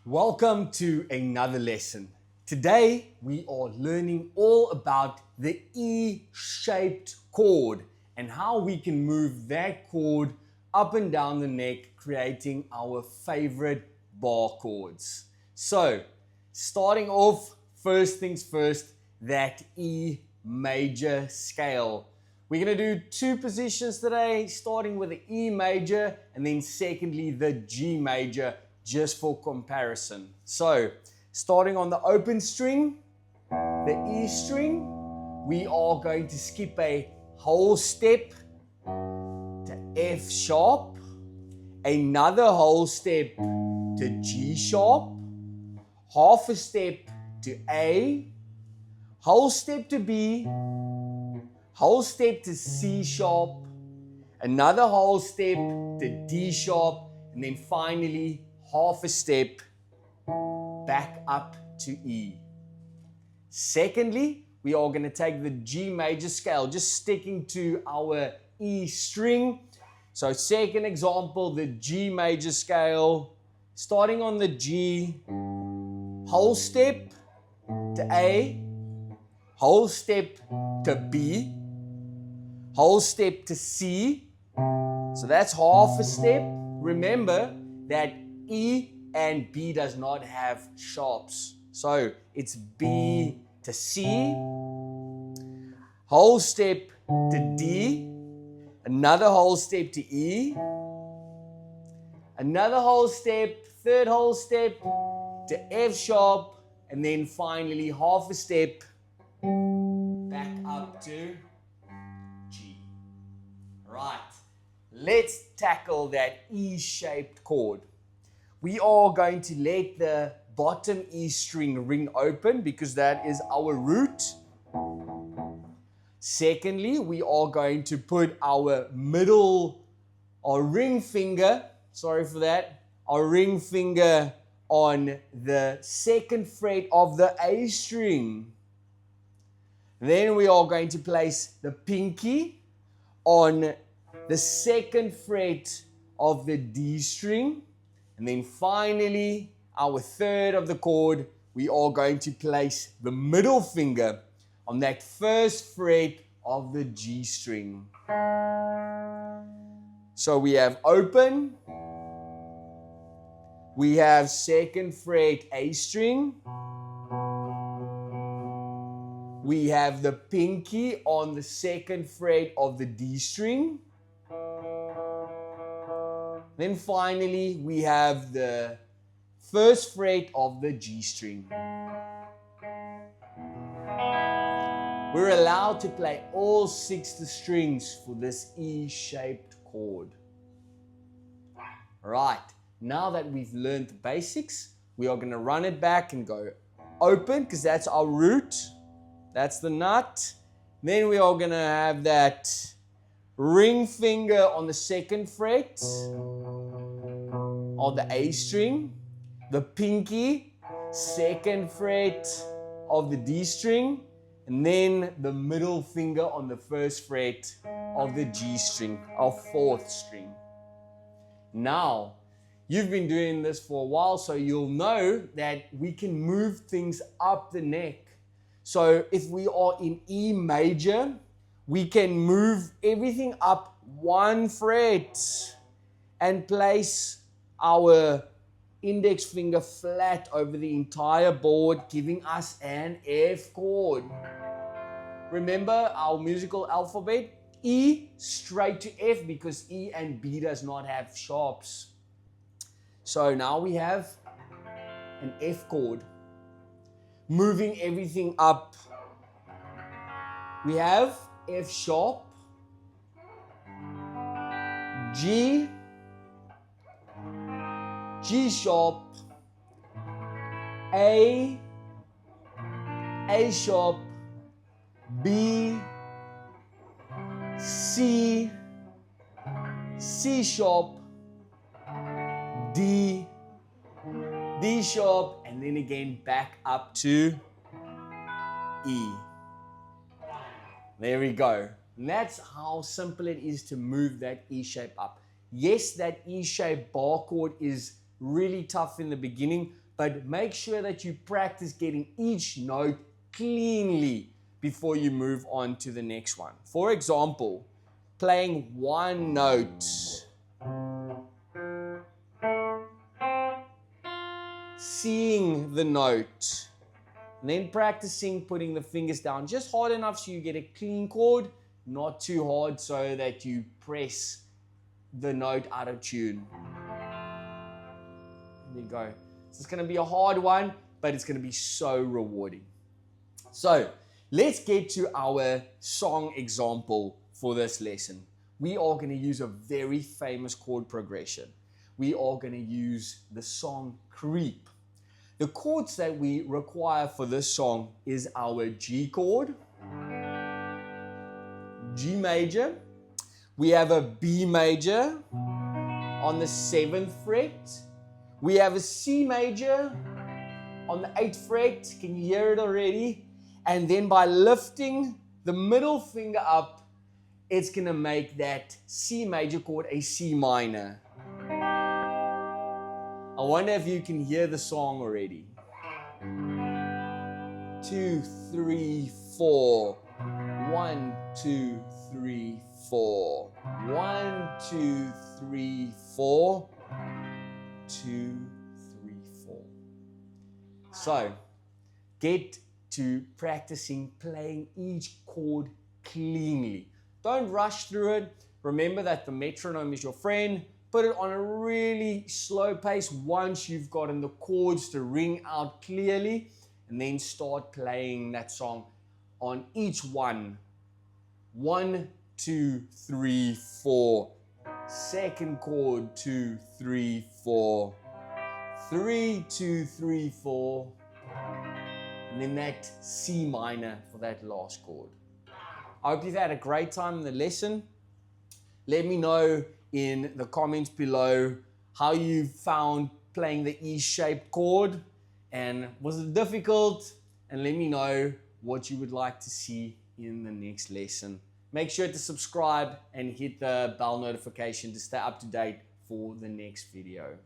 Welcome to another lesson. Today we are learning all about the E-shaped chord and how we can move that chord up and down the neck, creating our favorite bar chords. So, starting off, first things first, that E major scale. We're going to do two positions today, starting with the E major and then secondly the G major, just for comparison. So, starting on the open string, the E string, we are going to skip a whole step to F sharp, another whole step to G sharp, half a step to A, whole step to B, whole step to C sharp, another whole step to D sharp, and then finally half a step back up to E. Secondly, we are going to take the G major scale, just sticking to our E string. So second example, the G major scale, starting on the G, whole step to A, whole step to B, whole step to C. So that's half a step. Remember that E and B does not have sharps. So it's B to C, whole step to D, another whole step to E, another whole step, third whole step to F sharp, and then finally half a step back up to G. Right, let's tackle that E-shaped chord. We are going to let the bottom E string ring open because that is our root. Secondly, we are going to put our ring finger, our ring finger on the second fret of the A string. Then we are going to place the pinky on the second fret of the D string. And then finally, our third of the chord, we are going to place the middle finger on that first fret of the G string. So we have open, we have second fret A string, we have the pinky on the second fret of the D string. Then finally, we have the first fret of the G string. We're allowed to play all 6 strings for this E-shaped chord. Right, now that we've learned the basics, we are going to run it back and go open because that's our root. That's the nut. Then we are going to have that ring finger on the second fret of the A string, the pinky, second fret of the D string, and then the middle finger on the first fret of the G string, our fourth string. Now, you've been doing this for a while, so you'll know that we can move things up the neck. So if we are in E major, we can move everything up 1 fret and place our index finger flat over the entire board, giving us an F chord. Remember our musical alphabet? E straight to F because E and B does not have sharps. So now we have an F chord. Moving everything up. We have F sharp, G, G sharp, A sharp, B, C, C sharp, D, D sharp, and then again back up to E. There we go. And that's how simple it is to move that E shape up. Yes, that E shape bar chord is really tough in the beginning. but make sure that you practice getting each note cleanly before you move on to the next one. For example, playing one note, seeing the note, and then practicing putting the fingers down just hard enough so you get a clean chord, not too hard so that you press the note out of tune. There you go. So it's going to be a hard one, but it's going to be so rewarding. So let's get to our song example for this lesson. We are going to use a very famous chord progression. We are going to use the song Creep. The chords that we require for this song is our G chord, G major. We have a B major on the 7th fret. We have a C major on the 8th fret. Can you hear it already? And then by lifting the middle finger up, it's going to make that C major chord a C minor. I wonder if you can hear the song already. 2, 3, 4. 1, 2, 3, 4. 1, 2, 3, 4. 2, 3, 4. So, get to practicing playing each chord cleanly. Don't rush through it. Remember that the metronome is your friend. Put it on a really slow pace once you've gotten the chords to ring out clearly, and then start playing that song on each one. 1, 2, 3, 4. Second chord, 2, 3, 4. 3, 2, 3, 4. And then that C minor for that last chord. I hope you've had a great time in the lesson. Let me know in the comments below how you found playing the E-shaped chord, and was it difficult? And let me know what you would like to see in the next lesson. Make sure to subscribe and hit the bell notification to stay up to date for the next video.